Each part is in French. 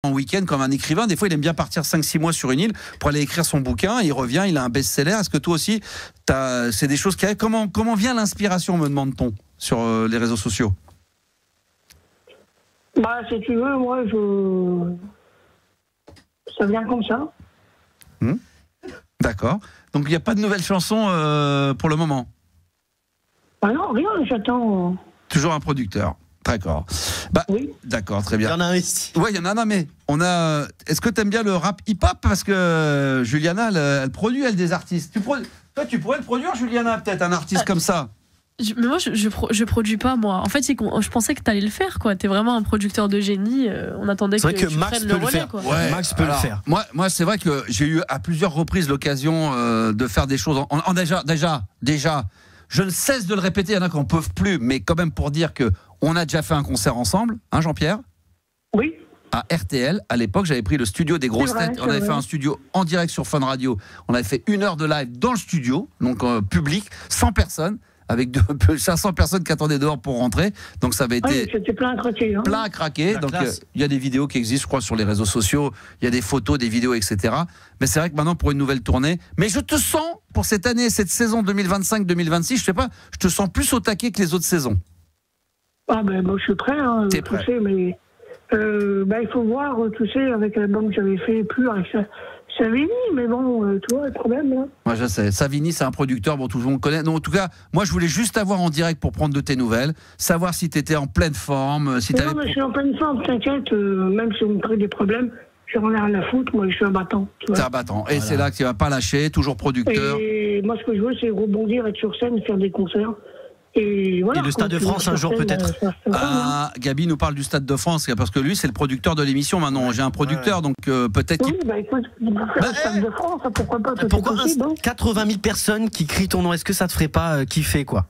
en week-end comme un écrivain. Des fois, il aime bien partir 5-6 mois sur une île pour aller écrire son bouquin. Il revient, il a un best-seller. Est-ce que toi aussi, c'est des choses qui arrivent? Comment vient l'inspiration, me demande-t-on, sur les réseaux sociaux? Bah, si tu veux, moi, ça vient comme ça. D'accord. Donc, il n'y a pas de nouvelles chansons pour le moment? Bah non, rien, j'attends. Toujours un producteur. D'accord. Bah, oui. D'accord, très bien. Il y en a investi. Oui, il y en a un, mais est-ce que tu aimes bien le rap hip-hop? Parce que Juliana, elle produit, elle, des artistes. Toi, tu pourrais le produire, Juliana, peut-être, un artiste comme ça? Mais moi, je produis pas, moi. En fait, je pensais que t'allais le faire, quoi. T'es vraiment un producteur de génie. On attendait que tu prennes le relais, quoi. Ouais, Max peut le faire. Moi, c'est vrai que j'ai eu à plusieurs reprises l'occasion de faire des choses. Déjà, je ne cesse de le répéter, il y en a qui n'en peuvent plus, mais quand même pour dire que on a déjà fait un concert ensemble, hein, Jean-Pierre? Oui. À RTL, à l'époque, j'avais pris le studio des grosses têtes. On avait fait un studio en direct sur Fun Radio. On avait fait 1 heure de live dans le studio, donc public, 100 personnes. Avec 500 personnes qui attendaient dehors pour rentrer. Donc ça avait été c'était plein à craquer. Hein. Plein à craquer. Donc il y a des vidéos qui existent, je crois, sur les réseaux sociaux. Il y a des photos, des vidéos, etc. Mais c'est vrai que maintenant, pour une nouvelle tournée. Mais je te sens, pour cette année, cette saison 2025-2026, je sais pas, je te sens plus au taquet que les autres saisons. Ah ben moi je suis prêt. Hein, t'es prêt. Sais, mais il faut voir, tu sais, avec l'album que j'avais fait, plus avec Savini, mais bon, tu vois, le problème, là. Moi, je sais. Savini, c'est un producteur, bon, tout le monde connaît. Non, en tout cas, moi, je voulais juste t'avoir en direct pour prendre de tes nouvelles, savoir si tu étais en pleine forme. Si non, mais je suis en pleine forme, t'inquiète, même si on me crée des problèmes, j'en ai rien à foutre, moi, je suis un battant. T'es un battant. Et c'est là que tu vas pas lâcher, toujours producteur. Et moi, ce que je veux, c'est rebondir, être sur scène, faire des concerts. Et, voilà, et le Stade de France un jour peut-être. Gabi nous parle du Stade de France parce que lui c'est le producteur de l'émission maintenant. J'ai un producteur donc peut-être. Oui, écoute, le Stade de France, pourquoi pas? Pourquoi 80 000 personnes qui crient ton nom? Est-ce que ça te ferait pas kiffer quoi?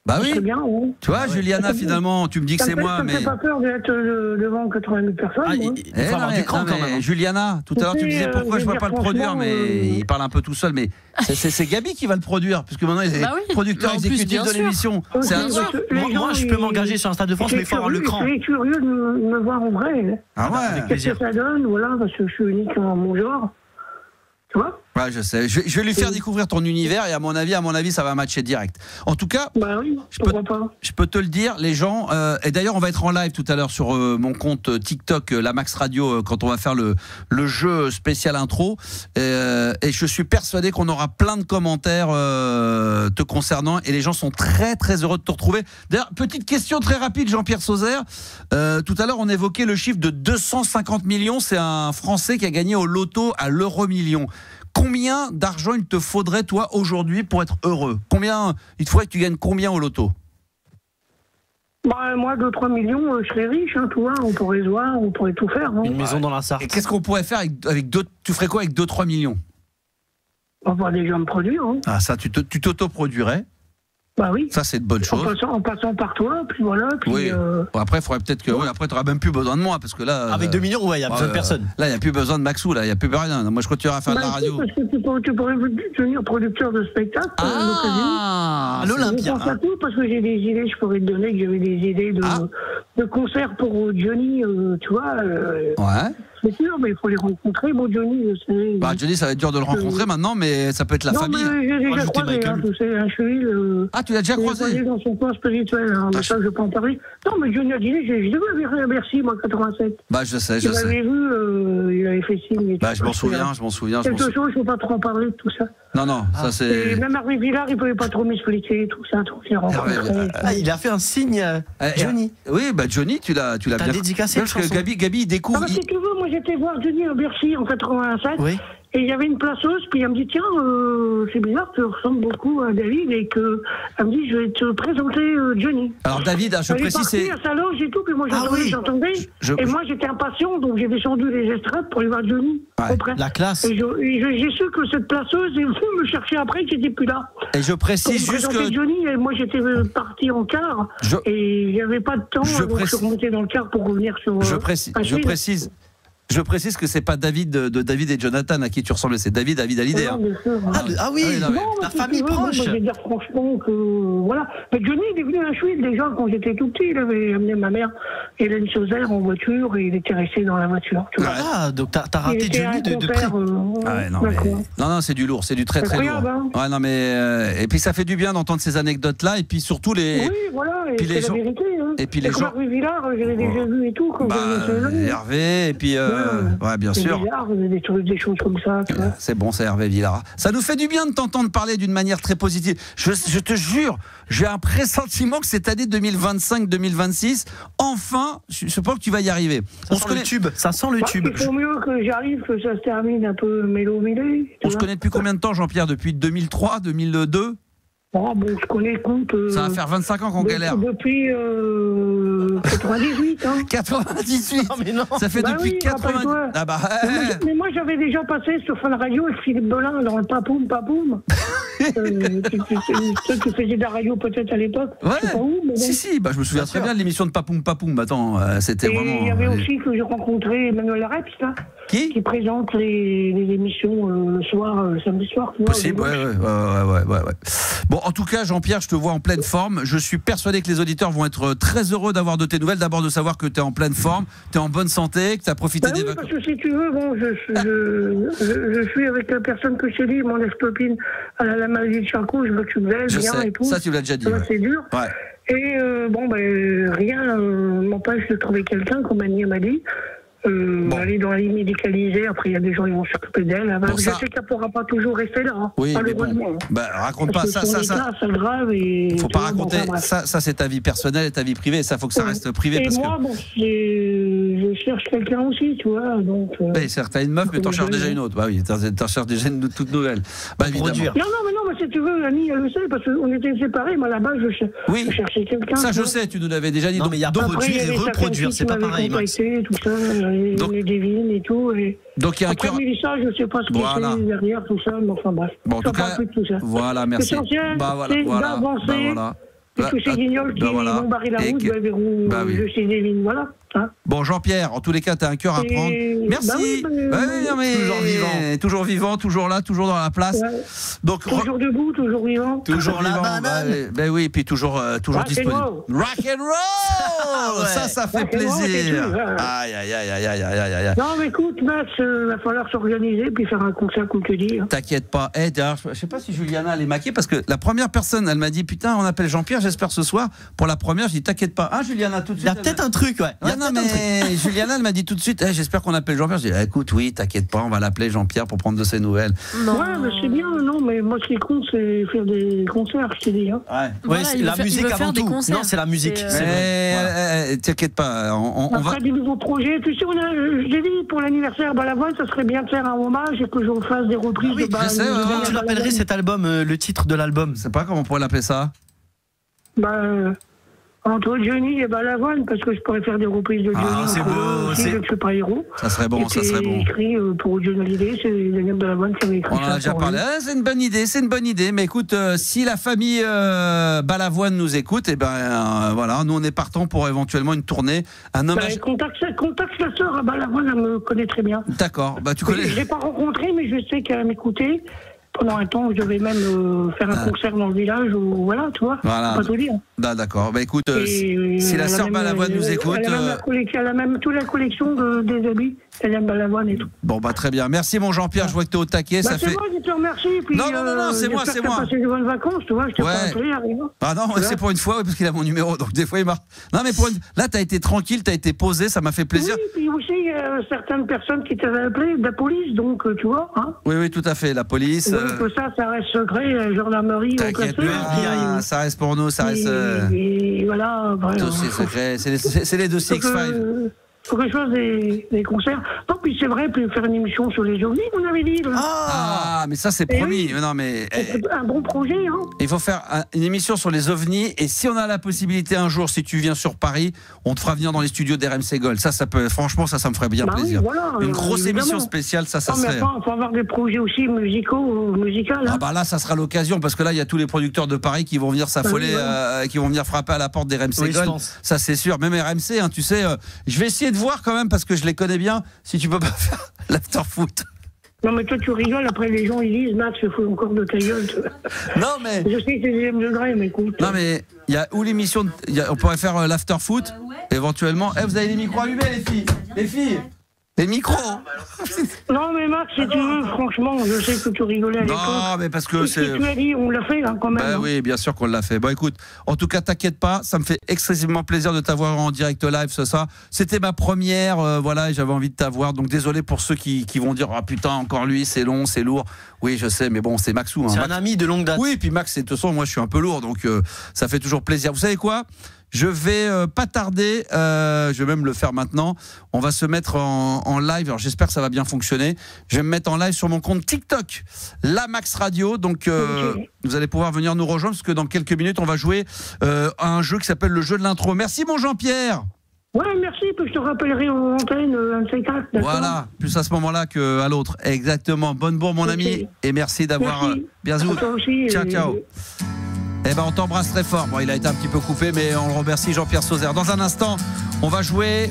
Bah oui. Bien, oui. Tu vois, Juliana, finalement, tu me dis que c'est moi, mais. Ça me fait pas peur d'être devant 80 000 personnes. Il faut avoir du cran quand même. Juliana, tout à l'heure, tu me disais pourquoi je ne vais pas le produire, mais il parle un peu tout seul. Mais c'est Gabi qui va le produire, puisque maintenant il est producteur exécutif de l'émission. Moi, je peux m'engager sur un Stade de France, mais il faut avoir le cran. Je suis curieux de me voir en vrai. Ah ouais. Qu'est-ce que ça donne, voilà, parce que je suis unique en mon genre. Tu vois? Ouais, je sais. Je vais lui faire découvrir ton univers et à mon avis, ça va matcher direct. En tout cas, oui, je peux te le dire, les gens. Et d'ailleurs, on va être en live tout à l'heure sur mon compte TikTok, la Max Radio, quand on va faire le jeu spécial intro. Et je suis persuadé qu'on aura plein de commentaires te concernant et les gens sont très très heureux de te retrouver. D'ailleurs, petite question très rapide, Jean-Pierre Sauzère. Tout à l'heure, on évoquait le chiffre de 250 millions. C'est un Français qui a gagné au loto à l'euro-million. Combien d'argent il te faudrait, toi, aujourd'hui, pour être heureux? Combien il te faudrait que tu gagnes combien au loto? Moi, 2-3 millions, je serais riche, hein, tu vois. On pourrait se voir, on pourrait tout faire. Hein. Une maison dans la Sarthe. Et qu'est-ce qu'on pourrait faire avec tu ferais quoi avec 2-3 millions? On va déjà me produire. Hein. Ah, ça, tu t'auto-produirais? Bah oui. Ça, c'est de bonnes choses. En passant par toi, puis voilà. Puis oui. Bon, après, il faudrait peut-être que. Oui, après, tu n'auras même plus besoin de moi, parce que là. Avec 2 millions, ouais, il n'y a besoin de personne. Là, il n'y a plus besoin de Maxou, là, il n'y a plus rien. Moi, je continuerai à faire de la radio. Parce que tu pourrais devenir producteur de spectacle à l'Olympia. Je pense à tout, parce que j'ai des idées, je pourrais te donner que j'avais des idées de concerts pour Johnny, tu vois. Ouais. C'est sûr, mais il faut les rencontrer. Bon, Johnny, je sais. Bah, Johnny, ça va être dur de le rencontrer maintenant, mais ça peut être la famille. Non, mais j'ai déjà croisé, tu sais, un cheville. Tu l'as déjà croisé dans son coin spirituel, hein, mais ça, je peux en parler. Non, mais Johnny a dit, je devais venir à Bercy, moi, 87. Bah, je sais. Il m'avait vu, il avait fait signe. Bah, je m'en souviens. Quelque chose, je ne peux pas trop en parler de tout ça. Non, ça c'est. Et même Hervé Villard, il ne pouvait pas trop m'expliquer tout ça. Il a fait un signe, Johnny. Oui, bah Johnny, tu l'as bien dédicacé. Parce que Gabi, il découvre. Si tu veux, moi j'étais voir Johnny à Bercy en 87. Oui. Et il y avait une placeuse, puis elle me dit, tiens, c'est bizarre, tu ressembles beaucoup à David, et elle me dit, je vais te présenter Johnny. Alors David, je précise, c'est... à sa loge et tout, puis moi j'entendais, et moi j'étais impatient, donc j'ai descendu les estrades pour aller voir Johnny. Ouais, la classe. Et j'ai su que cette placeuse est venue me chercher après, que j'étais plus là. Et je précise juste que... Johnny, et moi j'étais parti en car, et il n'y avait pas de temps, donc je suis remonté dans le car pour revenir sur... Je précise... Je précise que c'est pas David de David et Jonathan à qui tu ressemblais, c'est David Hallyday. Non, bien sûr. Oui, non, la famille proche. Moi, je vais dire franchement que voilà. Mais Johnny, il est venu à Chouille déjà quand j'étais tout petit. Il avait amené ma mère, Hélène Sauzer, en voiture et il était resté dans la voiture. Tu vois. Donc t'as raté Johnny de près. Non, c'est du lourd, c'est du très très lourd. Hein. Ouais, non mais et puis ça fait du bien d'entendre ces anecdotes là et puis surtout les. Oui, voilà. Puis c'est la vérité. Hein. Et puis les gens. Villard, je l'ai déjà vu et tout. Quand Hervé et puis ouais, bien sûr. Villard, des choses comme ça. C'est bon, c'est Hervé Villard. Ça nous fait du bien de t'entendre parler d'une manière très positive. Je te jure, j'ai un pressentiment que cette année 2025-2026, enfin, je pense que tu vas y arriver. Ça sent le tube. Ça sent le tube. Il faut mieux que j'arrive, que ça se termine un peu mélo-mélé. On se connaît depuis combien de temps, Jean-Pierre? Depuis 2003, 2002? Bon, je connais, écoute. Ça va faire 25 ans qu'on galère. Depuis 98, hein. 98. Non, mais non. Ça fait depuis 98. Ah bah. Mais moi, j'avais déjà passé sur Fun Radio avec Philippe Belin dans le Papoum Papoum. Tu faisais de la radio peut-être à l'époque. Ouais. Si, bah, je me souviens très bien de l'émission de Papoum Papoum. Attends, c'était vraiment. Il y avait aussi que j'ai rencontré Emmanuel Reps, là. Qui présente les émissions le soir, le samedi soir. Possible, ouais. Bon, en tout cas, Jean-Pierre, je te vois en pleine forme. Je suis persuadé que les auditeurs vont être très heureux d'avoir de tes nouvelles. D'abord de savoir que tu es en pleine forme, tu es en bonne santé, que tu as profité des vacances. Parce que si tu veux, bon, je suis avec la personne que je t'ai dit, mon ex-copine, elle a la maladie de Charcot, je m'occupe d'elle, bien et tout. Ça, tu l'as déjà dit. C'est dur. Ouais. Et rien m'empêche de trouver quelqu'un, comme Annie m'a dit. Aller dans la ligne médicalisée, après il y a des gens qui vont s'occuper d'elle. Je sais qu'elle ne pourra pas toujours rester là, oui, malheureusement. Raconte pas ça. C'est grave. Et faut pas raconter. Ça, c'est ta vie personnelle et ta vie privée. Ça, faut que ça reste privé. Et parce moi, je cherche quelqu'un aussi, tu vois. Donc. Certes, t'as une meuf, mais t'en cherches déjà une autre. Bah oui, t'en cherches déjà une toute nouvelle. Bah évidemment. Non, mais si tu veux, Annie, elle le sait, parce qu'on était séparés. Moi là-bas, je cherchais quelqu'un. Ça, je sais. Tu nous l'avais déjà dit. Non, mais il y a produire et reproduire, c'est pas pareil. Tout ça. Les devines et tout. Donc il y a un cœur. Après ça, je ne sais pas ce qu'il fait derrière tout ça, mais enfin bref. Bon, en tout cas, voilà, merci. L'essentiel, c'est d'avancer. Parce que c'est Guignol qui m'ont barré la route, je sais devine, voilà. Bon, Jean-Pierre, en tous les cas, tu as un cœur à prendre. Merci. Toujours vivant, toujours là, toujours dans la place. Ouais. Donc, toujours debout, toujours vivant. Toujours là. Ben oui, et puis toujours disponible. Rock and roll. Ça fait plaisir. Aïe. Non, mais écoute, Max, il va falloir s'organiser puis faire un concert, comme tu dis. T'inquiète pas. D'ailleurs, je sais pas si Juliana allait maquer, parce que la première personne, elle m'a dit, putain, on appelle Jean-Pierre, j'espère ce soir. Pour la première, je dis, t'inquiète pas. Juliana, tout de suite. Il y a peut-être un truc, ouais. Non, mais Juliana, elle m'a dit tout de suite, j'espère qu'on appelle Jean-Pierre. Je dis, écoute, oui, t'inquiète pas, on va l'appeler Jean-Pierre pour prendre de ses nouvelles. Non. Ouais, mais c'est bien, non, mais moi, ce qui compte, c'est faire des concerts, je t'ai dit. Hein. Ouais, c'est la musique avant tout. Non, c'est la musique. T'inquiète pas, on va faire des nouveaux projets. Tu sais, je l'ai dit, pour l'anniversaire Balavoine, ça serait bien de faire un hommage et que je fasse des reprises de Balavoine. Comment tu l'appellerais cet album, le titre de l'album? Je sais pas comment on pourrait l'appeler ça. Entre Johnny et Balavoine, parce que je pourrais faire des reprises de Johnny. C'est beau, je ne suis pas héros. Ça serait bon, ça serait bon. Écrit pour Johnny Hallyday, c'est Daniel Balavoine qui avait écrit ça. On en a déjà parlé. C'est une bonne idée. Mais écoute, si la famille Balavoine nous écoute, voilà, nous on est partants pour éventuellement une tournée, un hommage. Contacte la sœur à Balavoine, elle me connaît très bien. D'accord, tu connais. Je l'ai pas rencontrée, mais je sais qu'elle m'écoutait. Pendant un temps, je devais même faire un concert dans le village, ou voilà, tu vois. Voilà. Pas tout dire. D'accord. Écoute, si la sœur Balavoine nous écoute. Elle a même toute la collection des habits. Elle aime Balavoine et tout. Bon, très bien. Merci, mon Jean-Pierre. Je vois que tu es au taquet. C'est moi qui te remercie. Puis, non, c'est moi. Tu as passé de bonnes vacances, tu vois. Je t'ai pas appelé, rien. Non, c'est pour une fois, parce qu'il a mon numéro. Donc, des fois, il marque. Non, mais là, tu as été tranquille, tu as été posé. Ça m'a fait plaisir. Oui, puis aussi, certaines personnes qui t'avaient appelé, de la police, donc, tu vois. Hein. Oui, tout à fait. La police. Donc, ça reste secret, gendarmerie. T'inquiète, ça reste pour nous, ça reste. Et voilà. Dossier secret. C'est les dossiers X-Files. Faut que je fasse des concerts. Non, puis c'est vrai, puis faire une émission sur les ovnis, on avait dit. Mais ça, c'est promis. Oui. Non, mais un bon projet, hein. Il faut faire une émission sur les ovnis, et si on a la possibilité un jour, si tu viens sur Paris, on te fera venir dans les studios d'RMC Gold. Ça peut, franchement, ça me ferait bien plaisir. Oui, voilà, une grosse émission spéciale, ça serait. Mais il faut avoir des projets aussi musicaux. Hein. Là, ça sera l'occasion, parce que là, il y a tous les producteurs de Paris qui vont venir s'affoler, qui vont venir frapper à la porte d'RMC Gold. Ça, c'est sûr. Même RMC, hein, tu sais, je vais essayer de voir quand même, parce que je les connais bien, si tu peux pas faire l'after-foot. Non, mais toi, tu rigoles, après les gens, ils disent, Max, il faut encore de ta gueule. Non, mais. Je sais que c'est deuxième degré, mais écoute. Non, mais il y a où l'émission. On pourrait faire l'after-foot, éventuellement. Vous avez les micros allumés, les filles. Les filles. Les micros. Non, mais Max, si tu veux, franchement, je sais que tu rigolais à l'époque. Non, mais parce que c'est. Ce que tu as dit, on l'a fait, hein, quand même. Bah oui, bien sûr qu'on l'a fait. Bon, écoute, en tout cas, t'inquiète pas, ça me fait excessivement plaisir de t'avoir en direct live, ça. C'était ma première, voilà, et j'avais envie de t'avoir. Donc, désolé pour ceux qui vont dire, ah putain, encore lui, c'est long, c'est lourd. Oui, je sais, mais bon, c'est Maxou. Hein. C'est Max... un ami de longue date. Oui, puis Max, de toute façon, moi, je suis un peu lourd, donc ça fait toujours plaisir. Vous savez quoi ? Je vais pas tarder, je vais même le faire maintenant. On va se mettre en live. Alors j'espère que ça va bien fonctionner. Je vais me mettre en live sur mon compte TikTok, la Max Radio. Donc vous allez pouvoir venir nous rejoindre parce que dans quelques minutes on va jouer à un jeu qui s'appelle le jeu de l'intro. Merci mon Jean-Pierre. Ouais, merci. Puis je te rappellerai en antenne un de ces quatre. Voilà, plus à ce moment-là qu'à l'autre. Exactement. Bonne bourre mon ami et merci d'avoir. Bien sûr. Ciao. Eh ben on t'embrasse très fort. Bon, il a été un petit peu coupé, mais on le remercie Jean-Pierre Sauzère. Dans un instant, on va jouer.